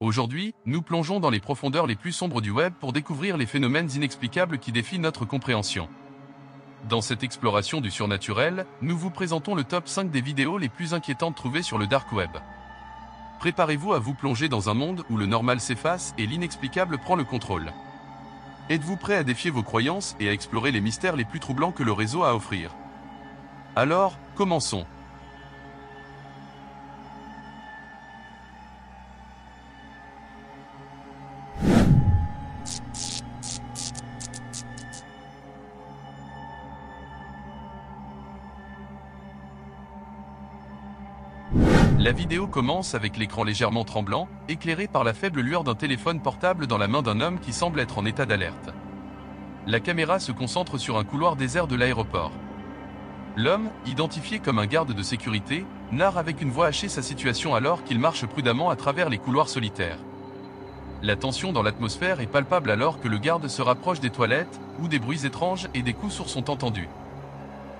Aujourd'hui, nous plongeons dans les profondeurs les plus sombres du web pour découvrir les phénomènes inexplicables qui défient notre compréhension. Dans cette exploration du surnaturel, nous vous présentons le top 5 des vidéos les plus inquiétantes trouvées sur le dark web. Préparez-vous à vous plonger dans un monde où le normal s'efface et l'inexplicable prend le contrôle. Êtes-vous prêt à défier vos croyances et à explorer les mystères les plus troublants que le réseau a à offrir? Alors, commençons. La vidéo commence avec l'écran légèrement tremblant, éclairé par la faible lueur d'un téléphone portable dans la main d'un homme qui semble être en état d'alerte. La caméra se concentre sur un couloir désert de l'aéroport. L'homme, identifié comme un garde de sécurité, narre avec une voix hachée sa situation alors qu'il marche prudemment à travers les couloirs solitaires. La tension dans l'atmosphère est palpable alors que le garde se rapproche des toilettes, où des bruits étranges et des coups sourds sont entendus.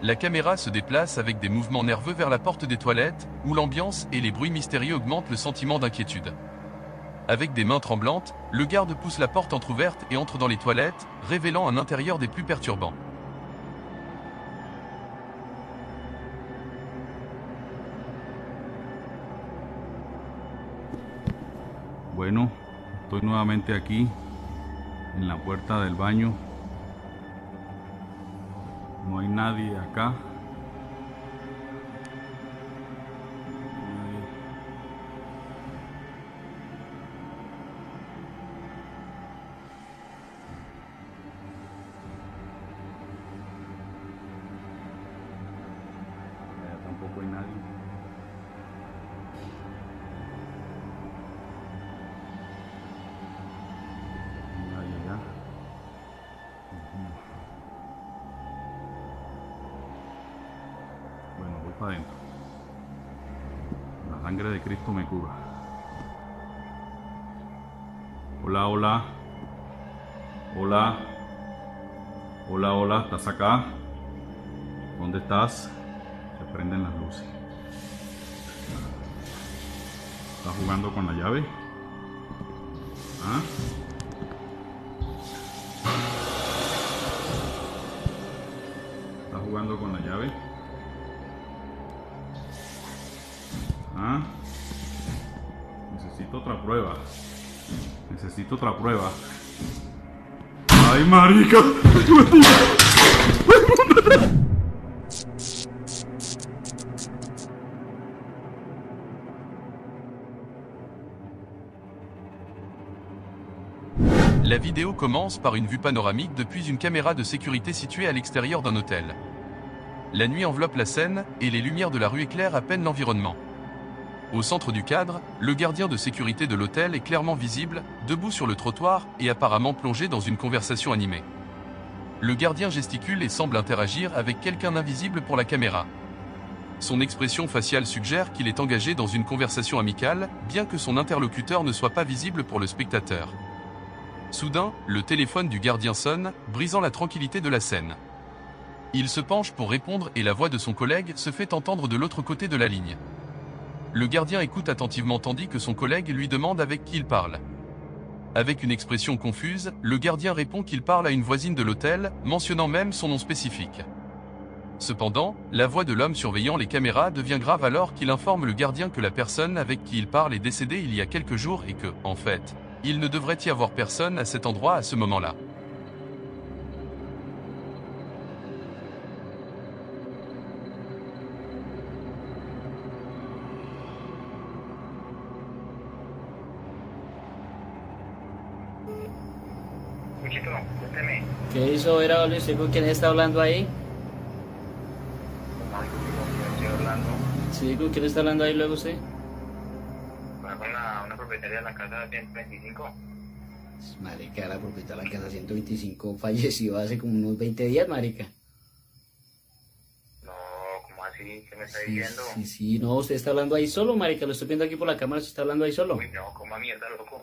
La caméra se déplace avec des mouvements nerveux vers la porte des toilettes, où l'ambiance et les bruits mystérieux augmentent le sentiment d'inquiétude. Avec des mains tremblantes, le garde pousse la porte entrouverte et entre dans les toilettes, révélant un intérieur des plus perturbants. Bueno, estoy nuevamente aquí en la puerta del baño. No hay nadie acá. Allá tampoco hay nadie. No hay nadie allá. Bueno, voy para adentro. La sangre de Cristo me cura. Hola, hola. Hola. Hola, hola. ¿Estás acá? ¿Dónde estás? Se prenden las luces. ¿Estás jugando con la llave? ¿Ah? ¿Estás jugando con la llave? ¿Ah? Necesito otra prueba. Necesito otra prueba. ¡Ay, marica! La vidéo commence par une vue panoramique depuis une caméra de sécurité située à l'extérieur d'un hôtel. La nuit enveloppe la scène, et les lumières de la rue éclairent à peine l'environnement. Au centre du cadre, le gardien de sécurité de l'hôtel est clairement visible, debout sur le trottoir et apparemment plongé dans une conversation animée. Le gardien gesticule et semble interagir avec quelqu'un d'invisible pour la caméra. Son expression faciale suggère qu'il est engagé dans une conversation amicale, bien que son interlocuteur ne soit pas visible pour le spectateur. Soudain, le téléphone du gardien sonne, brisant la tranquillité de la scène. Il se penche pour répondre et la voix de son collègue se fait entendre de l'autre côté de la ligne. Le gardien écoute attentivement tandis que son collègue lui demande avec qui il parle. Avec une expression confuse, le gardien répond qu'il parle à une voisine de l'hôtel, mentionnant même son nom spécifique. Cependant, la voix de l'homme surveillant les caméras devient grave alors qu'il informe le gardien que la personne avec qui il parle est décédée il y a quelques jours et que, en fait, il ne devrait y avoir personne à cet endroit à ce moment-là. Muchito, cuénteme. ¿Qué hizo? Era ¿usted con quién está hablando ahí? ¿Con quién estoy hablando? Sí, ¿con quién está hablando ahí luego usted? Con una propietaria de la casa 125. Marica, la propietaria de la casa 125 falleció hace como unos 20 días, marica. No, ¿cómo así? ¿Qué me está diciendo? Sí, no, usted está hablando ahí solo, marica, lo estoy viendo aquí por la cámara, usted está hablando ahí solo. Uy, no, como a mierda, loco.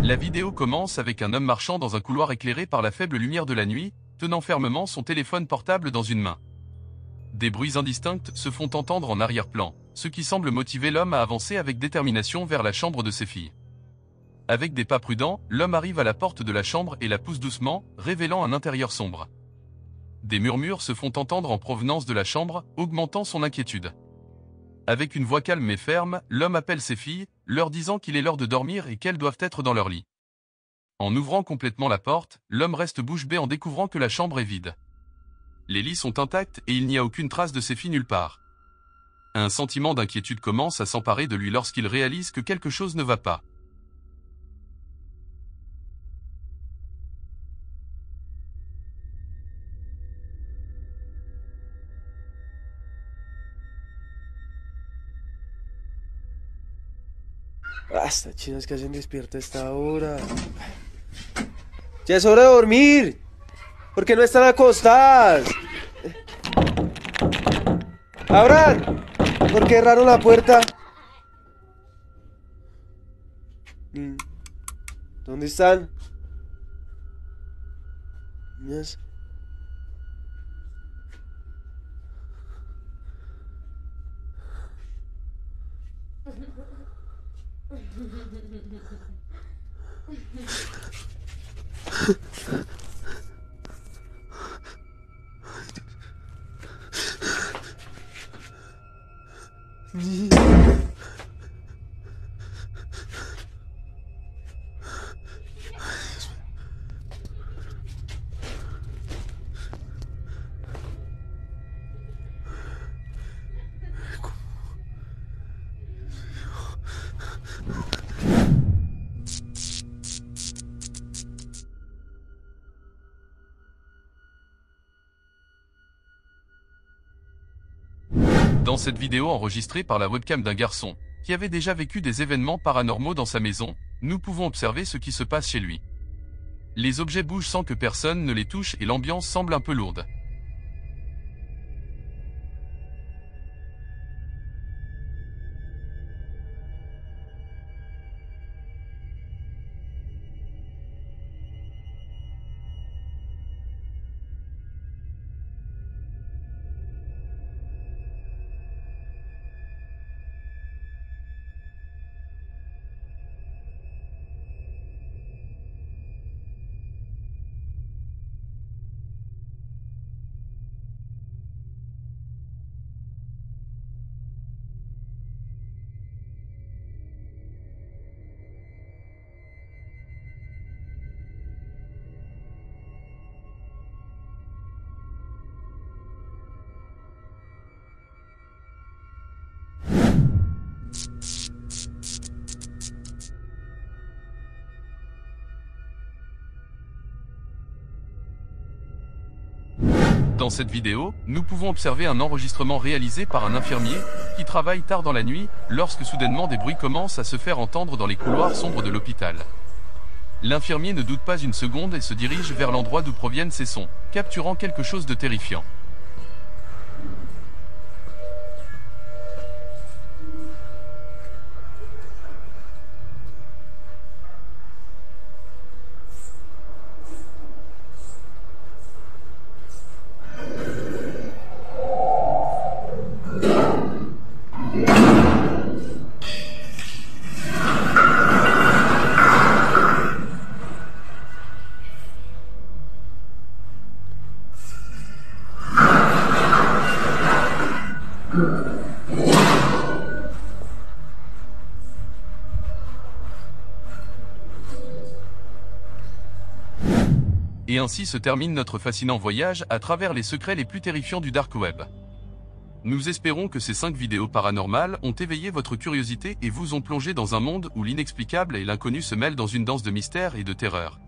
La vidéo commence avec un homme marchant dans un couloir éclairé par la faible lumière de la nuit, tenant fermement son téléphone portable dans une main. Des bruits indistincts se font entendre en arrière-plan, ce qui semble motiver l'homme à avancer avec détermination vers la chambre de ses filles. Avec des pas prudents, l'homme arrive à la porte de la chambre et la pousse doucement, révélant un intérieur sombre. Des murmures se font entendre en provenance de la chambre, augmentant son inquiétude. Avec une voix calme mais ferme, l'homme appelle ses filles, leur disant qu'il est l'heure de dormir et qu'elles doivent être dans leur lit. En ouvrant complètement la porte, l'homme reste bouche bée en découvrant que la chambre est vide. Les lits sont intacts et il n'y a aucune trace de ses filles nulle part. Un sentiment d'inquiétude commence à s'emparer de lui lorsqu'il réalise que quelque chose ne va pas. Ah, estas chinas que hacen despierta a esta hora. Ya es hora de dormir. ¿Por qué no están acostadas? ¡Abran! ¿Por qué cerraron la puerta? ¿Dónde están? Niñas. Dans cette vidéo enregistrée par la webcam d'un garçon, qui avait déjà vécu des événements paranormaux dans sa maison, nous pouvons observer ce qui se passe chez lui. Les objets bougent sans que personne ne les touche et l'ambiance semble un peu lourde. Dans cette vidéo, nous pouvons observer un enregistrement réalisé par un infirmier, qui travaille tard dans la nuit, lorsque soudainement des bruits commencent à se faire entendre dans les couloirs sombres de l'hôpital. L'infirmier ne doute pas une seconde et se dirige vers l'endroit d'où proviennent ces sons, capturant quelque chose de terrifiant. Et ainsi se termine notre fascinant voyage à travers les secrets les plus terrifiants du Dark Web. Nous espérons que ces 5 vidéos paranormales ont éveillé votre curiosité et vous ont plongé dans un monde où l'inexplicable et l'inconnu se mêlent dans une danse de mystère et de terreur.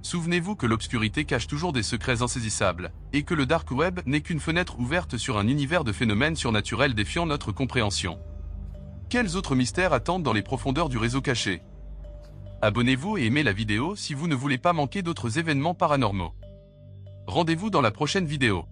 Souvenez-vous que l'obscurité cache toujours des secrets insaisissables, et que le Dark Web n'est qu'une fenêtre ouverte sur un univers de phénomènes surnaturels défiant notre compréhension. Quels autres mystères attendent dans les profondeurs du réseau caché ? Abonnez-vous et aimez la vidéo si vous ne voulez pas manquer d'autres événements paranormaux. Rendez-vous dans la prochaine vidéo.